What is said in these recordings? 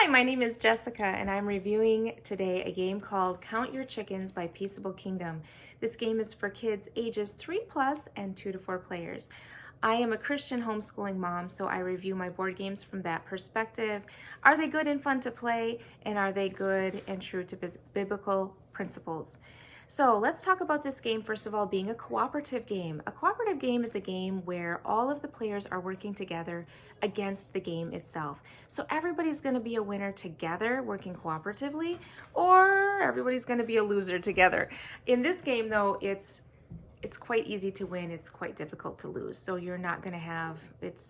Hi, my name is Jessica, and I'm reviewing today a game called Count Your Chickens by Peaceable Kingdom. This game is for kids ages 3 plus and 2 to 4 players. I am a Christian homeschooling mom, so I review my board games from that perspective. Are they good and fun to play, and are they good and true to biblical principles? So let's talk about this game, first of all, being a cooperative game. A cooperative game is a game where all of the players are working together against the game itself. So everybody's going to be a winner together, working cooperatively, or everybody's going to be a loser together. In this game, though, it's quite easy to win. It's quite difficult to lose. So you're not going to have, it's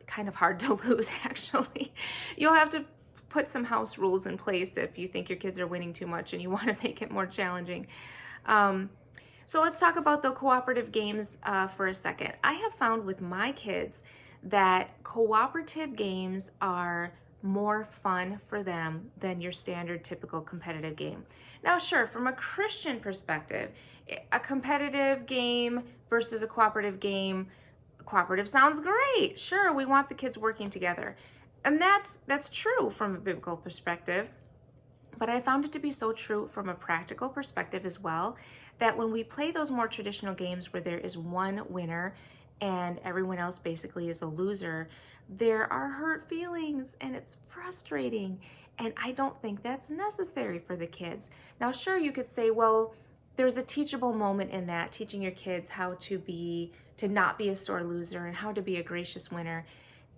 kind of hard to lose, actually. You'll have to put some house rules in place if you think your kids are winning too much and you want to make it more challenging. So let's talk about the cooperative games for a second. I have found with my kids that cooperative games are more fun for them than your standard typical competitive game. Now, sure, from a Christian perspective, a competitive game versus a cooperative game, cooperative sounds great. Sure, we want the kids working together. And that's true from a biblical perspective, but I found it to be so true from a practical perspective as well, that when we play those more traditional games where there is one winner and everyone else basically is a loser, there are hurt feelings and it's frustrating, and I don't think that's necessary for the kids. Now, sure, you could say, well, there's a teachable moment in that, teaching your kids how to not be a sore loser and how to be a gracious winner.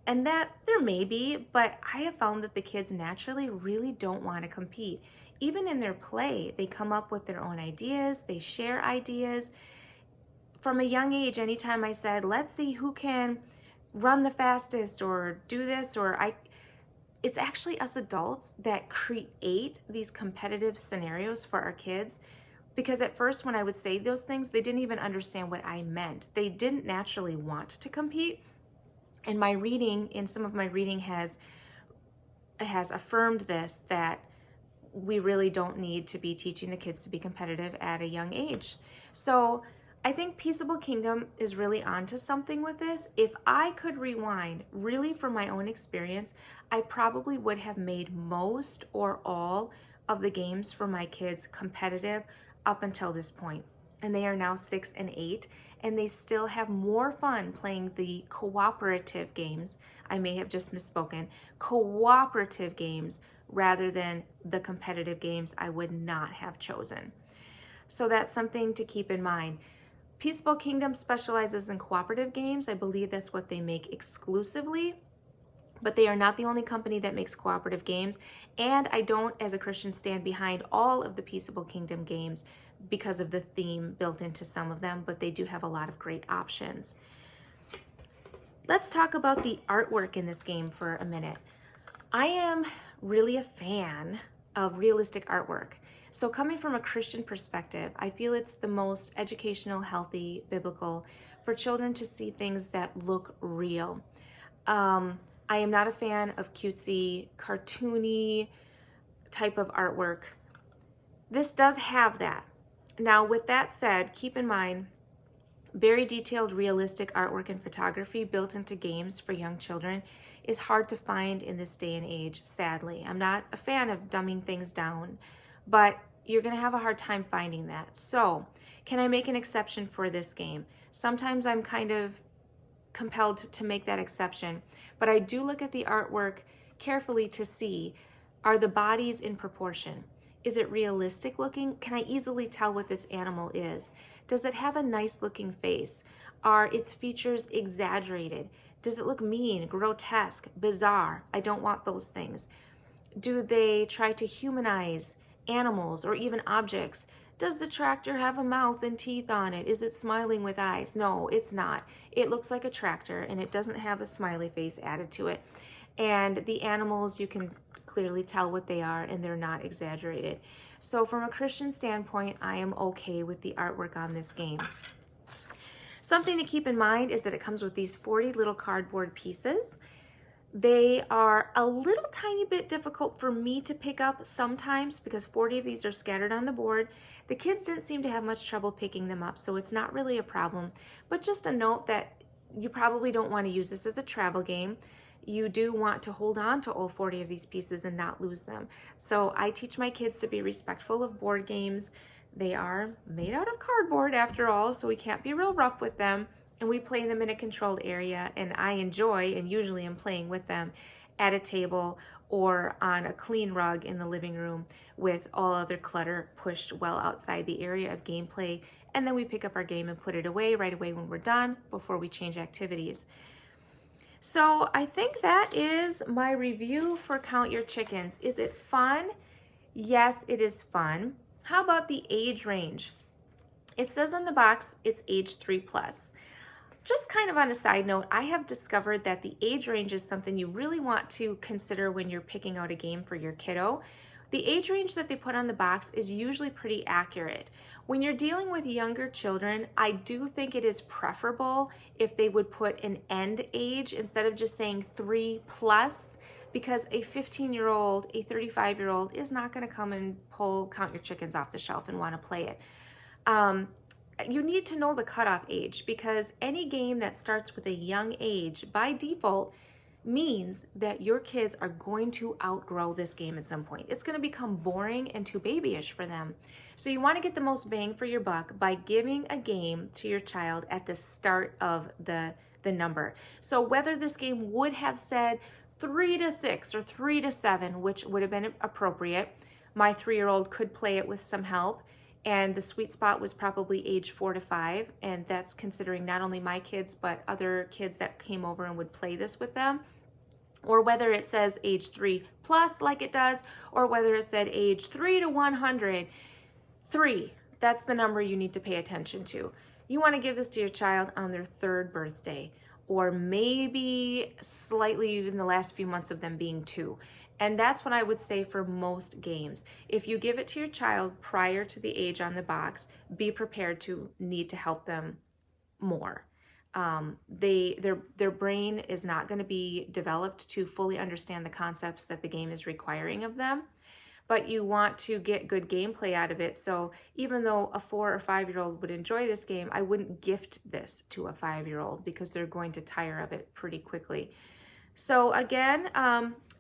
And that there may be, but I have found that the kids naturally really don't want to compete. Even in their play, they come up with their own ideas, they share ideas. From a young age, anytime I said, let's see who can run the fastest or do this, it's actually us adults that create these competitive scenarios for our kids. Because at first when I would say those things, they didn't even understand what I meant. They didn't naturally want to compete. And my reading, in some of my reading has affirmed this, that we really don't need to be teaching the kids to be competitive at a young age. So I think Peaceable Kingdom is really onto something with this. If I could rewind, really from my own experience, I probably would have made most or all of the games for my kids competitive up until this point. And they are now 6 and 8, and they still have more fun playing the cooperative games. I may have just misspoken. Cooperative games rather than the competitive games I would not have chosen. So that's something to keep in mind. Peaceable Kingdom specializes in cooperative games. I believe that's what they make exclusively. But they are not the only company that makes cooperative games. And I don't, as a Christian, stand behind all of the Peaceable Kingdom games because of the theme built into some of them, but they do have a lot of great options. Let's talk about the artwork in this game for a minute. I am really a fan of realistic artwork. So coming from a Christian perspective, I feel it's the most educational, healthy, biblical for children to see things that look real. I am not a fan of cutesy, cartoony type of artwork. This does have that. Now, with that said, keep in mind, very detailed, realistic artwork and photography built into games for young children is hard to find in this day and age, sadly. I'm not a fan of dumbing things down, but you're going to have a hard time finding that. So, can I make an exception for this game? Sometimes I'm kind of compelled to make that exception, but I do look at the artwork carefully to see, are the bodies in proportion? Is it realistic looking? Can I easily tell what this animal is? Does it have a nice looking face? Are its features exaggerated? Does it look mean, grotesque, bizarre? I don't want those things. Do they try to humanize animals or even objects? Does the tractor have a mouth and teeth on it? Is it smiling with eyes? No, it's not. It looks like a tractor and it doesn't have a smiley face added to it. And the animals, you can clearly tell what they are and they're not exaggerated. So from a Christian standpoint, I am okay with the artwork on this game. Something to keep in mind is that it comes with these 40 little cardboard pieces. They are a little tiny bit difficult for me to pick up sometimes because 40 of these are scattered on the board. The kids didn't seem to have much trouble picking them up, so it's not really a problem. But just a note that you probably don't want to use this as a travel game. you do want to hold on to all 40 of these pieces and not lose them. So I teach my kids to be respectful of board games. They are made out of cardboard after all, so we can't be real rough with them. And we play them in a controlled area, and I enjoy and usually am playing with them at a table or on a clean rug in the living room with all other clutter pushed well outside the area of gameplay. And then we pick up our game and put it away right away when we're done before we change activities. So I think that is my review for Count Your Chickens. Is it fun? Yes, it is fun. How about the age range? It says on the box it's age 3+. Just kind of on a side note, I have discovered that the age range is something you really want to consider when you're picking out a game for your kiddo. The age range that they put on the box is usually pretty accurate. When you're dealing with younger children, I do think it is preferable if they would put an end age instead of just saying 3+, because a 15-year-old, a 35-year-old is not going to come and pull Count Your Chickens off the shelf and want to play it. You need to know the cutoff age, because any game that starts with a young age by default means that your kids are going to outgrow this game at some point. It's going to become boring and too babyish for them. So you want to get the most bang for your buck by giving a game to your child at the start of the number. So whether this game would have said 3 to 6 or 3 to 7, which would have been appropriate, my 3-year-old could play it with some help. And the sweet spot was probably age 4 to 5. And that's considering not only my kids, but other kids that came over and would play this with them. Or whether it says age 3+ like it does, or whether it said age 3 to 100. 3, that's the number you need to pay attention to. You want to give this to your child on their 3rd birthday, or maybe slightly in the last few months of them being 2. And that's what I would say for most games. If you give it to your child prior to the age on the box, be prepared to need to help them more. Their brain is not going to be developed to fully understand the concepts that the game is requiring of them, but you want to get good gameplay out of it. So even though a 4 or 5-year-old would enjoy this game, I wouldn't gift this to a 5-year-old because they're going to tire of it pretty quickly. So again,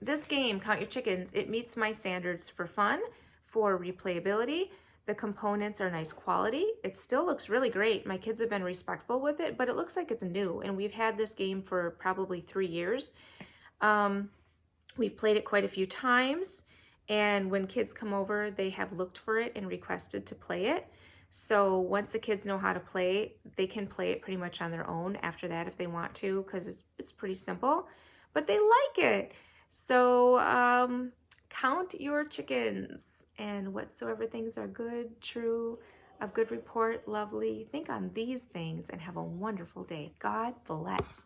this game, Count Your Chickens, it meets my standards for fun, for replayability. The components are nice quality. It still looks really great. My kids have been respectful with it, but it looks like it's new, and we've had this game for probably 3 years. We've played it quite a few times, and when kids come over, they have looked for it and requested to play it. So once the kids know how to play, they can play it pretty much on their own after that if they want to, because it's pretty simple, but they like it. So count your chickens, and whatsoever things are good, true, of good report, lovely, think on these things, and have a wonderful day. God bless.